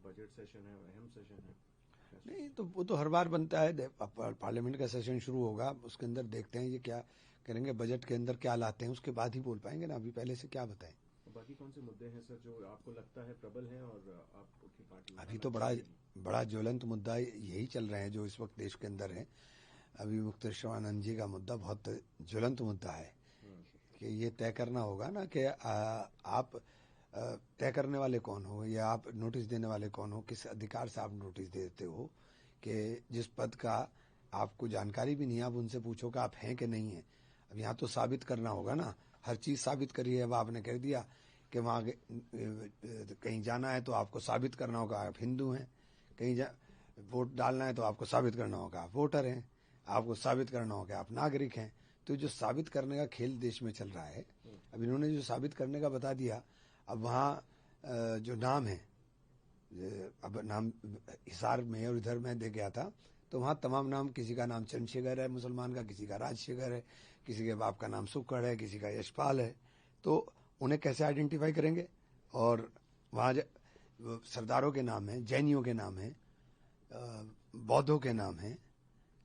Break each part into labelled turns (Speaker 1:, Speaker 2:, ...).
Speaker 1: Budget session है, अहम session है।
Speaker 2: नहीं तो वो तो हर बार बनता है, पार्लियामेंट का सेशन शुरू होगा, उसके अंदर देखते हैं ये क्या करेंगे, बजट के अंदर क्या लाते हैं, उसके बाद ही बोल पाएंगे ना, अभी पहले से क्या बताएं।
Speaker 1: बाकी कौन से मुद्दे हैं सर जो आपको लगता है प्रबल हैं और आपकी पार्टी
Speaker 2: अभी तो बड़ा ज्वलंत मुद्दा यही चल रहे हैं जो इस वक्त देश के अंदर है। अभी मुख्तार शिवानंद जी का मुद्दा बहुत ज्वलंत मुद्दा है कि ये तय करना होगा ना कि आप तय करने वाले कौन हो या आप नोटिस देने वाले कौन हो, किस अधिकार से आप नोटिस देते हो कि जिस पद का आपको जानकारी भी नहीं है आप उनसे पूछो कि आप हैं कि नहीं है। अब यहाँ तो साबित करना होगा ना, हर चीज साबित करिए। अब आपने कह दिया कि वहां कहीं जाना है तो आपको साबित करना होगा आप हिंदू हैं, कहीं वोट डालना है तो आपको साबित करना होगा आप वोटर हैं, आपको साबित करना होगा आप नागरिक हैं। तो जो साबित करने का खेल देश में चल रहा है, अब इन्होंने जो साबित करने का बता दिया, अब वहाँ जो नाम है, अब नाम हिसार में और इधर मैं दे गया था तो वहाँ तमाम नाम, किसी का नाम चंद्रशेखर है मुसलमान का, किसी का राजशेखर है, किसी के बाप का नाम सुक्कड़ है, किसी का यशपाल है। तो उन्हें कैसे आइडेंटिफाई करेंगे? और वहाँ सरदारों के नाम है, जैनियों के नाम है, बौद्धों के नाम है।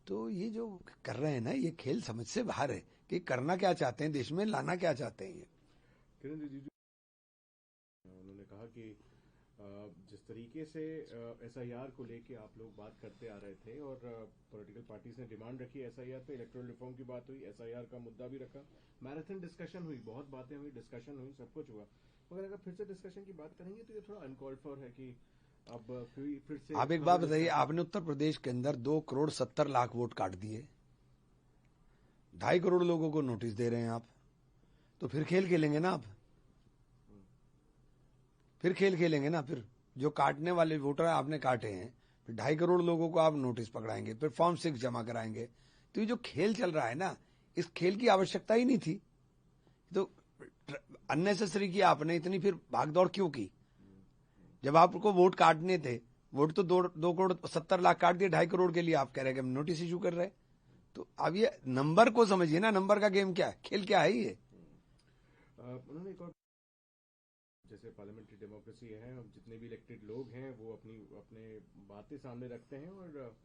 Speaker 2: तो ये जो कर रहे हैं ना, ये खेल समझ से बाहर है कि करना क्या चाहते हैं, देश में लाना क्या चाहते हैं। ये
Speaker 1: किरण रिजिजू उन्होंने कहा कि जिस तरीके से एसआईआर को लेके आप लोग बात करते आ रहे थे और पॉलिटिकल पार्टीज ने डिमांड रखी एसआईआर पे, इलेक्टोरल रिफॉर्म की बात हुई, एसआईआर का मुद्दा भी रखा, मैराथन डिस्कशन हुई, बहुत बातें हुई, डिस्कशन हुई, सब कुछ हुआ, मगर अगर फिर से डिस्कशन की बात करेंगे तो ये थोड़ा अनकॉल्ड फॉर है कि अब फिर से।
Speaker 2: आप एक बात बताइए, आपने उत्तर प्रदेश के अंदर 2,70,00,000 वोट काट दिए, 2.5 करोड़ लोगों को नोटिस दे रहे हैं आप, तो फिर खेल खेलेंगे ना आप, फिर खेल खेलेंगे ना। फिर जो काटने वाले वोटर आपने काटे हैं, फिर 2.5 करोड़ लोगों को आप नोटिस पकड़ाएंगे, फिर फॉर्म 6 जमा कराएंगे। तो ये जो खेल चल रहा है ना, इस खेल की आवश्यकता ही नहीं थी। तो अननेसेसरी की आपने इतनी फिर भागदौड़ क्यों की? जब आपको वोट काटने थे, वोट तो 2,70,00,000 काट दिए, 2.5 करोड़ के लिए आप कह रहे हैं कि हम नोटिस इशू कर रहे हैं। तो अब ये नंबर को समझिए ना, नंबर का गेम क्या है, खेल क्या है ये।
Speaker 1: उन्होंने एक और, जैसे पार्लियामेंट्री डेमोक्रेसी है, जितने भी इलेक्टेड लोग हैं वो अपने बातें सामने रखते हैं और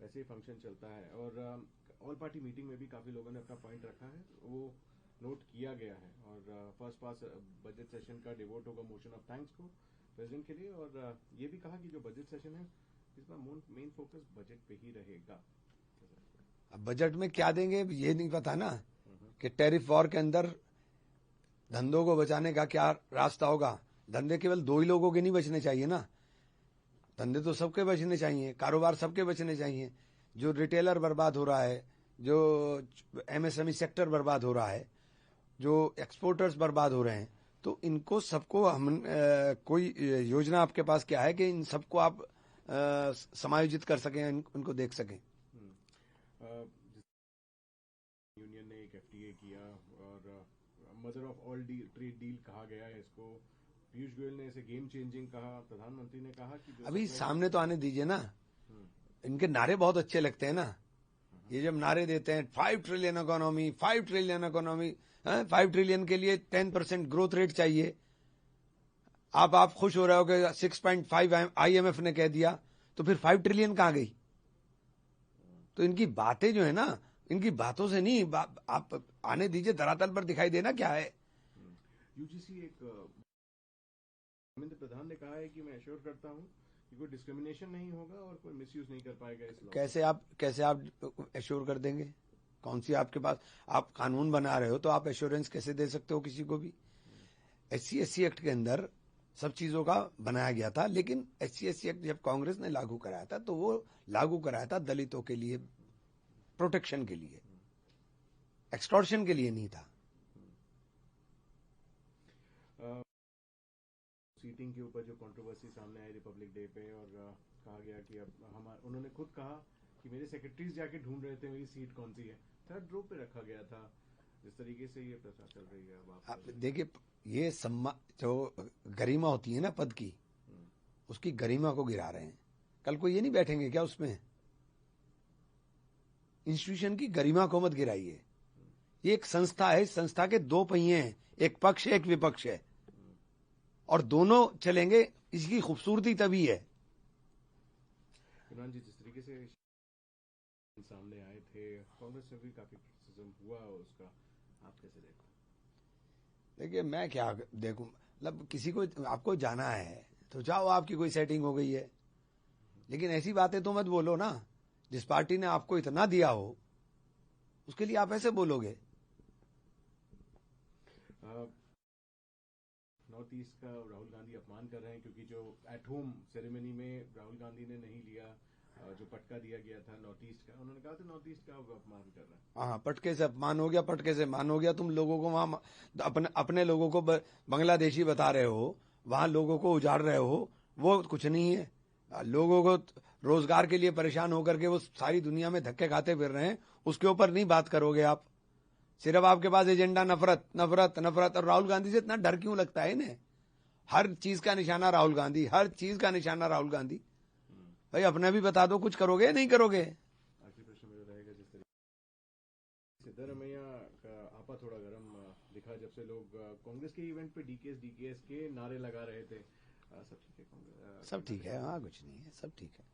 Speaker 1: वैसे ही फंक्शन चलता है। और ऑल पार्टी मीटिंग में भी काफी लोगों ने अपना पॉइंट रखा है, वो नोट किया गया है। और फर्स्ट पास बजट सेशन का डिवोट होगा मोशन ऑफ थैंक्स को प्रेसिडेंट के लिए। और ये भी कहा कि जो बजट सेशन है इस बार मेन फोकस बजट पे ही रहेगा।
Speaker 2: अब बजट में क्या देंगे ये नहीं पता ना, कि टैरिफ वॉर के अंदर धंधों को बचाने का क्या रास्ता होगा। धंधे केवल 2 ही लोगों के नहीं बचने चाहिए ना, धंधे तो सबके बचने चाहिए, कारोबार सबके बचने चाहिए। जो रिटेलर बर्बाद हो रहा है, जो एमएसएमई सेक्टर बर्बाद हो रहा है, जो एक्सपोर्टर्स बर्बाद हो रहे हैं, तो इनको सबको हम कोई योजना आपके पास क्या है कि इन सबको आप समायोजित कर सकें, उनको देख सकें।
Speaker 1: यूनियन ने एक एफटीए किया और mother of all trade deal कहा गया है इसको, पीयूष गोयल ने इसे गेम चेंजिंग कहा, प्रधानमंत्री ने कहा कि
Speaker 2: अभी सामने तो आने दीजिए ना, इनके नारे बहुत अच्छे लगते हैं ना। ये जब नारे देते हैं 5 trillion economy, 5 trillion economy, 5 trillion के लिए 10% ग्रोथ रेट चाहिए। आप खुश हो रहे हो कि 6.5 आईएमएफ ने कह दिया, तो फिर 5 ट्रिलियन कहां गई? तो इनकी बातें जो है ना, इनकी बातों से नहीं, आप आने दीजिए, धरातल पर दिखाई देना क्या है।
Speaker 1: यूजीसी एक धर्मेंद्र प्रधान ने कहा है कि मैं एश्योर करता हूं कि कोई डिस्क्रिमिनेशन नहीं होगा और कोई मिसयूज नहीं कर पाएगा इस लॉ।
Speaker 2: कैसे आप एश्योर कर देंगे? कौन सी आपके पास, आप कानून बना रहे हो तो आप एश्योरेंस कैसे दे सकते हो किसी को भी? SC/SC एक्ट के अंदर सब चीजों का बनाया गया था, लेकिन SC/SC एक्ट जब कांग्रेस ने लागू कराया था तो वो लागू कराया था दलितों के लिए, प्रोटेक्शन के लिए, एक्सटॉर्शन के लिए नहीं था।
Speaker 1: सीटिंग के ऊपर जो कंट्रोवर्सी सामने आई रिपब्लिक डे पे, और कहा गया कि अब उन्होंने खुद कहा कि मेरे सेक्रेटरीज जाके ढूंढ रहे थे मेरी सीट कौन सी है, 3rd रो पे रखा गया था। जिस तरीके से ये प्रथा चल रही है, अब आप
Speaker 2: देखिए, ये जो गरिमा होती है ना पद की, उसकी गरिमा को गिरा रहे हैं। कल को ये नहीं बैठेंगे क्या उसमें? इंस्टीट्यूशन की गरिमा को मत गिराइए। ये एक संस्था है, संस्था के 2 पहिए हैं, एक पक्ष है एक विपक्ष है, और दोनों चलेंगे। इसकी खूबसूरती तभी है
Speaker 1: इमरान जी, जिस तरीके से सामने आए थे, कांग्रेस में भी काफी क्रिटिसिज्म हुआ उसका, आप कैसे देखते हैं?
Speaker 2: देखिए मैं क्या देखूं, मतलब किसी को आपको जाना है तो जाओ, आपकी कोई सेटिंग हो गई है, लेकिन ऐसी बातें तो मत बोलो ना। जिस पार्टी ने आपको इतना दिया हो उसके लिए आप ऐसे बोलोगे।
Speaker 1: नॉर्थ ईस्ट का राहुल गांधी अपमान कर रहे हैं, क्योंकि जो एट होम सेरेमनी में राहुल गांधी ने नहीं लिया, जो पटका दिया गया था नॉर्थ ईस्ट का, उन्होंने कहा था नॉर्थ ईस्ट का अपमान कर रहा है।
Speaker 2: हाँ, पटके से अपमान हो गया, पटके से मान हो गया। तुम लोगों को वहां अपने लोगों को बांग्लादेशी बता रहे हो, वहां लोगों को उजाड़ रहे हो, वो कुछ नहीं है। लोगों को रोजगार के लिए परेशान होकर के वो सारी दुनिया में धक्के खाते फिर रहे हैं, उसके ऊपर नहीं बात करोगे आप। सिर्फ आपके पास एजेंडा नफरत नफरत नफरत। और राहुल गांधी से इतना डर क्यों लगता है इन्हें? हर चीज का निशाना राहुल गांधी, हर चीज का निशाना राहुल गांधी। भाई अपने भी बता दो, कुछ करोगे या नहीं करोगे?
Speaker 1: आखिरी प्रश्न मेरा रहेगा, जिस तरीके सिद्धरमैया का आपा थोड़ा गर्म दिखा जब से लोग कांग्रेस के इवेंट पे डीकेएस के नारे लगा रहे थे, सब ठीक है?
Speaker 2: सब ठीक है, हाँ कुछ नहीं है, सब ठीक है।